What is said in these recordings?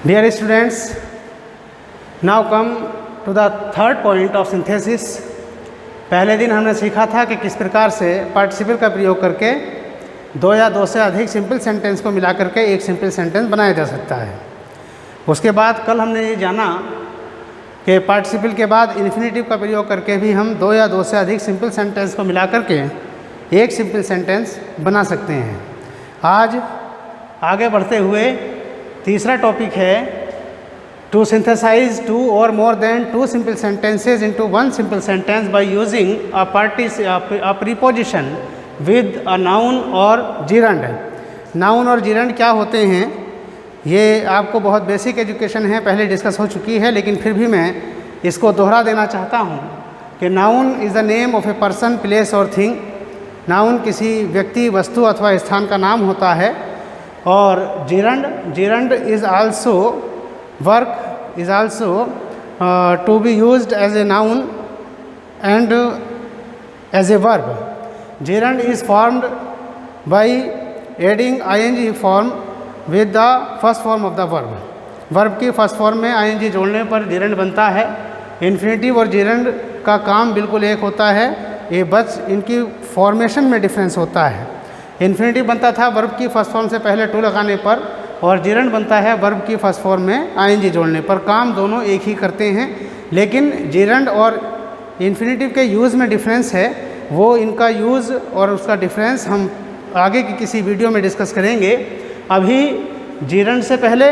Dear students, now come to the third point of synthesis. पहले दिन हमने सीखा था कि किस प्रकार से पार्टिसिपल का प्रयोग करके दो या दो से अधिक सिंपल सेंटेंस को मिला करके एक सिंपल सेंटेंस बनाया जा सकता है। उसके बाद कल हमने ये जाना कि पार्टिसिपल के बाद इन्फिनेटिव का प्रयोग करके भी हम दो या दो से अधिक सिंपल सेंटेंस को मिला करके एक सिंपल सेंटेंस बना सकते हैं। आज आगे बढ़ते हुए तीसरा टॉपिक है to synthesize two or more than two simple sentences into one simple sentence by using a preposition with a noun और जिरंड। नाउन और जिरंड क्या होते हैं ये आपको बहुत बेसिक एजुकेशन है, पहले डिस्कस हो चुकी है, लेकिन फिर भी मैं इसको दोहरा देना चाहता हूँ कि noun is the name of a person, place और थिंग। नाउन किसी व्यक्ति, वस्तु अथवा स्थान का नाम होता है। और gerund is also work is also to be used as a noun and as a verb. Gerund is formed by adding ing form with the first form of the verb. Verb की first form में ing जोड़ने पर gerund बनता है। Infinitive और gerund का काम बिल्कुल एक होता है, ये बस इनकी फॉर्मेशन में डिफरेंस होता है। इन्फिनेटिव बनता था वर्ब की फर्स्ट फॉर्म से पहले टू लगाने पर, और जिरंड बनता है वर्ब की फर्स्ट फॉर्म में ing जोड़ने पर। काम दोनों एक ही करते हैं, लेकिन जिरंड और इन्फिनेटिव के यूज़ में डिफरेंस है। वो इनका यूज़ और उसका डिफरेंस हम आगे की किसी वीडियो में डिस्कस करेंगे। अभी जिरंड से पहले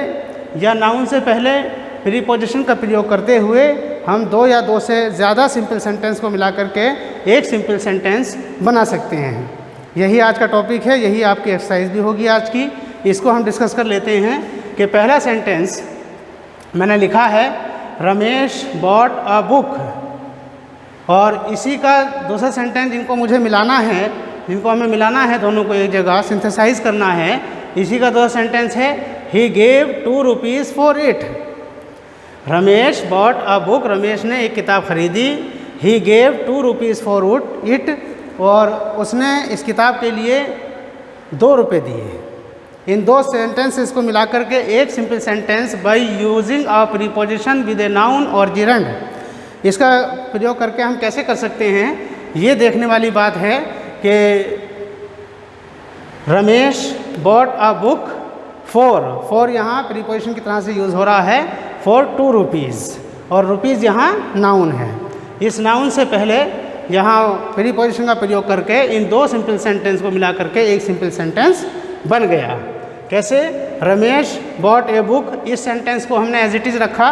या नाउन से पहले प्रीपोजिशन का प्रयोग करते हुए हम दो या दो से ज़्यादा सिंपल सेंटेंस को मिला करके एक सिंपल सेंटेंस बना सकते हैं। यही आज का टॉपिक है, यही आपकी एक्सरसाइज भी होगी आज की। इसको हम डिस्कस कर लेते हैं कि पहला सेंटेंस मैंने लिखा है रमेश बॉट अ बुक, और इसी का दूसरा सेंटेंस जिनको मुझे मिलाना है, जिनको हमें मिलाना है दोनों को एक जगह सिंथेसाइज करना है, इसी का दूसरा सेंटेंस है he gave 2 rupees for it. Ramesh bought a book, Ramesh ने एक किताब खरीदी। He gave 2 rupees for it, और उसने इस किताब के लिए 2 रुपये दिए। इन दो सेंटेंसेस को मिला करके एक simple sentence by using a preposition with a noun और जिरंड, इसका प्रयोग करके हम कैसे कर सकते हैं, ये देखने वाली बात है कि Ramesh bought a book for यहाँ प्रीपोजिशन की तरह से यूज़ हो रहा है फॉर 2 रुपीज़, और रुपीज़ यहाँ नाउन है। इस नाउन से पहले यहाँ प्रीपोजिशन का प्रयोग करके इन दो सिंपल सेंटेंस को मिला करके एक सिंपल सेंटेंस बन गया। कैसे? रमेश बॉट ए बुक, इस सेंटेंस को हमने एज इट इज़ रखा,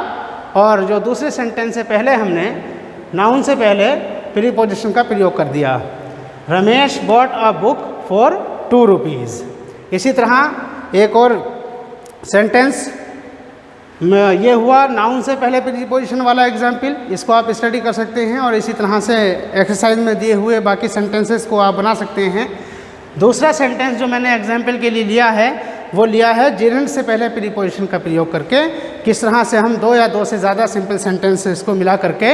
और जो दूसरे सेंटेंस से पहले हमने नाउन से पहले प्रीपोजिशन का प्रयोग कर दिया। Ramesh bought a book for 2 rupees. इसी तरह एक और सेंटेंस ये हुआ नाउन से पहले प्रीपोजिशन वाला एग्जाम्पल, इसको आप स्टडी कर सकते हैं, और इसी तरह से एक्सरसाइज में दिए हुए बाकी सेंटेंसेस को आप बना सकते हैं। दूसरा सेंटेंस जो मैंने एग्जाम्पल के लिए लिया है वो लिया है जिरंड से पहले प्रीपोजिशन का प्रयोग करके किस तरह से हम दो या दो से ज़्यादा सिंपल सेंटेंसेस को मिला करके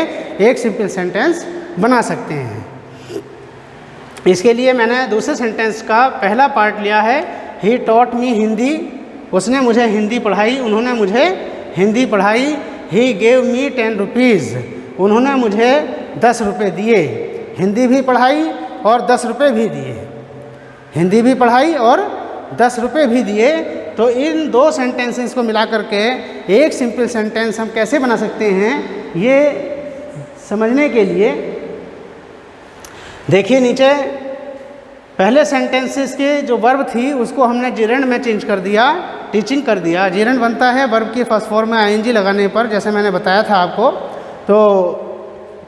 एक सिंपल सेंटेंस बना सकते हैं। इसके लिए मैंने दूसरे सेंटेंस का पहला पार्ट लिया है ही टॉट मी हिंदी, उसने मुझे हिंदी पढ़ाई, उन्होंने मुझे हिंदी पढ़ाई। ही गेव मी 10 रुपीज़, उन्होंने मुझे 10 रुपये दिए। हिंदी भी पढ़ाई और 10 रुपये भी दिए, हिंदी भी पढ़ाई और 10 रुपये भी दिए। तो इन दो सेंटेंसेस को मिला करके एक सिंपल सेंटेंस हम कैसे बना सकते हैं, ये समझने के लिए देखिए नीचे पहले सेंटेंसेस के जो वर्ब थी उसको हमने जिरंड में चेंज कर दिया, टीचिंग कर दिया। जिरंड बनता है वर्ब की फर्स्ट फॉर्म में ing लगाने पर, जैसे मैंने बताया था आपको। तो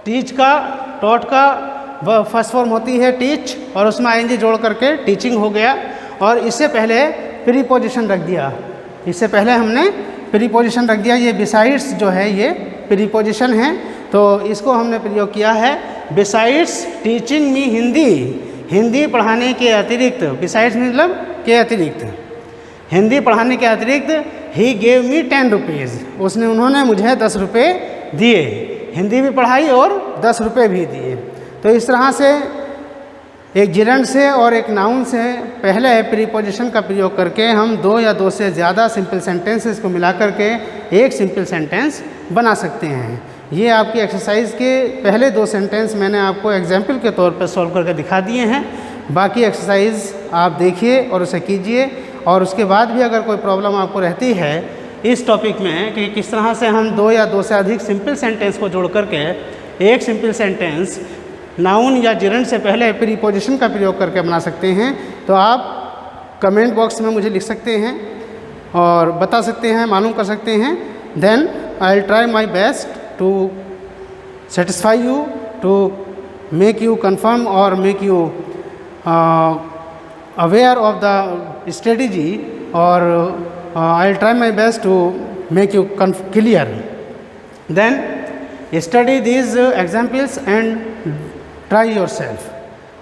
टीच का, टॉट का फर्स्ट फॉर्म होती है टीच, और उसमें ing जोड़ करके टीचिंग हो गया। और इससे पहले प्रीपोजिशन रख दिया, इससे पहले हमने प्रीपोजिशन रख दिया। ये बिसाइड्स जो है ये प्रीपोजिशन है, तो इसको हमने प्रयोग किया है besides teaching me Hindi, Hindi पढ़ाने के अतिरिक्त। बिसाइड्स मतलब के अतिरिक्त, हिंदी पढ़ाने के अतिरिक्त ही गेव मी 10 रुपीज़, उन्होंने मुझे 10 रुपये दिए। हिंदी भी पढ़ाई और 10 रुपये भी दिए। तो इस तरह से एक जिरंड से और एक नाउन से पहले प्रीपोजिशन का प्रयोग करके हम दो या दो से ज़्यादा सिंपल सेंटेंसेस को मिला करके एक सिंपल सेंटेंस बना सकते हैं। ये आपकी एक्सरसाइज के पहले दो सेंटेंस मैंने आपको एग्जाम्पल के तौर पर सॉल्व करके दिखा दिए हैं। बाकी एक्सरसाइज आप देखिए और उसे कीजिए, और उसके बाद भी अगर कोई प्रॉब्लम आपको रहती है इस टॉपिक में कि किस तरह से हम दो या दो से अधिक सिंपल सेंटेंस को जोड़ करके एक सिंपल सेंटेंस नाउन या जिरंड से पहले प्रीपोजिशन का प्रयोग करके बना सकते हैं, तो आप कमेंट बॉक्स में मुझे लिख सकते हैं और बता सकते हैं, मालूम कर सकते हैं। Then I will try my best to satisfy you, to make you confirm और make you aware of the strategy, or I'll try my best to make you clear. Then study these examples and try yourself.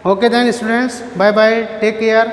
Okay then students, bye bye, take care.